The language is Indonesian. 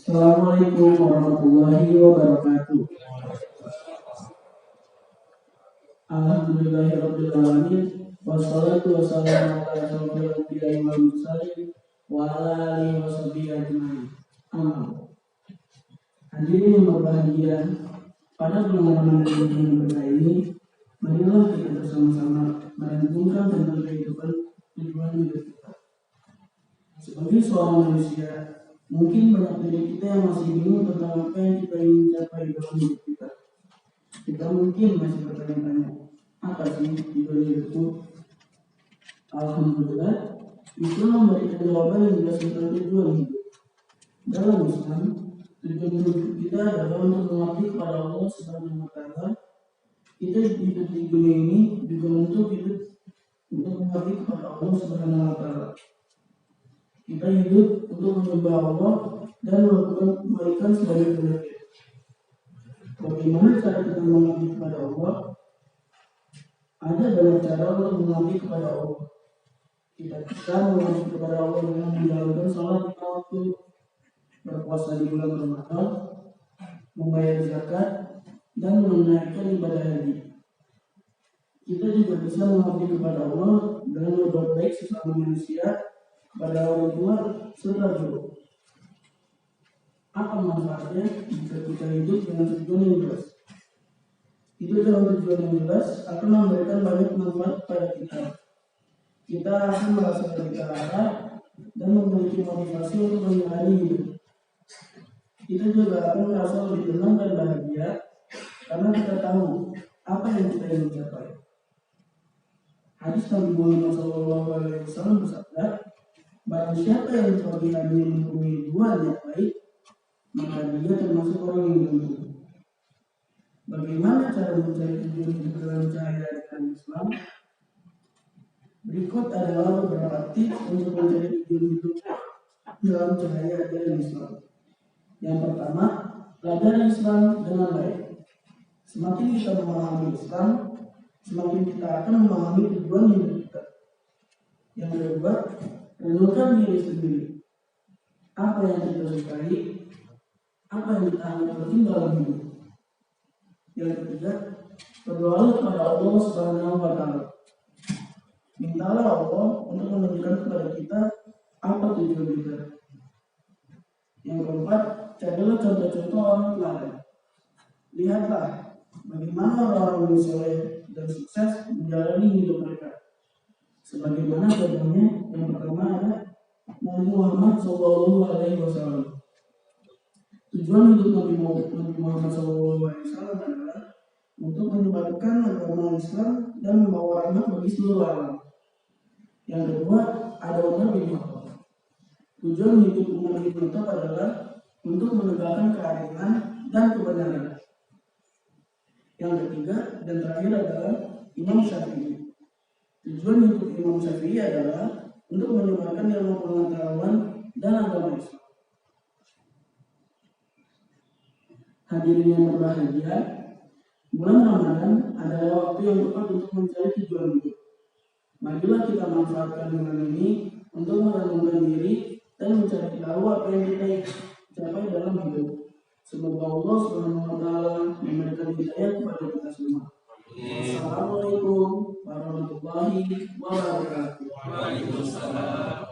Assalamualaikum warahmatullahi wabarakatuh. Alhamdulillahirabbil alamin wassalatu wassalamu ala asyrofil anbiya'i wal mursalin wa ala alihi washabihi ajmain. Amin. Hadirin yang berbahagia, pada pengalaman yang berkah ini, marilah kita bersama-sama merenungkan tentang kehidupan tujuan hidup kita. Sebagai seorang manusia, mungkin banyak dari kita yang masih bingung tentang apa yang kita ingin capai dalam hidup kita. Kita mungkin masih bertanya-tanya, apa sih tujuan hidupku? Alhamdulillah, Islam memberikan jawaban yang jelas tentang tujuan hidup. Dalam Islam, tujuan hidup kita adalah untuk mengabdi kepada Allah Subhanahu wa Ta'ala. Kita hidup di dunia ini juga untuk mengabdi kepada Allah Subhanahu wa Ta'ala. Kita hidup untuk menyembah Allah dan melakukan kebaikan sebagai penyakit. Bagaimana cara kita mengabdi kepada Allah? Ada banyak cara untuk mengabdi kepada Allah. Kita bisa mengabdi kepada Allah dengan menjalankan salat lima waktu, berpuasa di bulan Ramadan, membayar zakat, dan menunaikan ibadah haji. Kita juga bisa mengabdi kepada Allah dengan berbuat baik sesama manusia, pada orang tua serta guru. Apa manfaatnya jika kita hidup dengan tujuan yang jelas? Hidup dengan tujuan yang jelas akan memberikan banyak manfaat pada kita. Kita akan merasa terarah dan memiliki motivasi untuk menjalani hidup. Kita juga akan merasa lebih tenang dan bahagia karena kita tahu apa yang kita ingin capai. Hadis Nabi Muhammad SAW bersabda, barang siapa yang di pagi hari mempunyai dua niat baik, maka dia termasuk orang yang beruntung. Bagaimana cara mencari tujuan hidup dalam cahaya ajaran Islam? Berikut adalah beberapa tips untuk mencari tujuan hidup dalam cahaya ajaran Islam. Yang pertama, pelajari Islam dengan baik. Semakin kita memahami Islam, semakin kita akan memahami tujuan hidup kita. Yang kedua, renungkan diri sendiri. Apa yang kita sukai? Apa yang kita anggap penting dalam hidup? Yang ketiga, berdoa kepada Allah Subhanahu wa Ta'ala. Mintalah Allah untuk menunjukkan kepada kita apa tujuan kita. Yang keempat, carilah contoh-contoh orang teladan. Lihatlah bagaimana orang-orang soleh dan sukses menjalani hidup mereka. Sebagaimana contohnya, yang pertama adalah Nabi Muhammad SAW. Tujuan hidup Nabi Muhammad SAW adalah untuk menyebarkan agama Islam dan membawa rahmat bagi seluruh alam. Yang kedua, ada Umar bin Khattab. Tujuan hidup Umar bin Khattab adalah untuk menegakkan keadilan dan kebenaran. Yang ketiga dan terakhir adalah Imam Syafi'i. Tujuan hidup Imam Syafi'i adalah untuk menyebarkan ilmu pengetahuan dan agama Islam. Hadirin yang berbahagia, bulan Ramadan adalah waktu yang tepat untuk mencari tujuan hidup. Marilah kita manfaatkan bulan ini untuk merenungkan diri dan mencari tahu apa yang kita capai dalam hidup. Semoga Allah Subhanahu wa Ta'ala memberikan hidayah kepada kita semua. Assalamualaikum warahmatullahi wabarakatuh. Waalaikumsalam.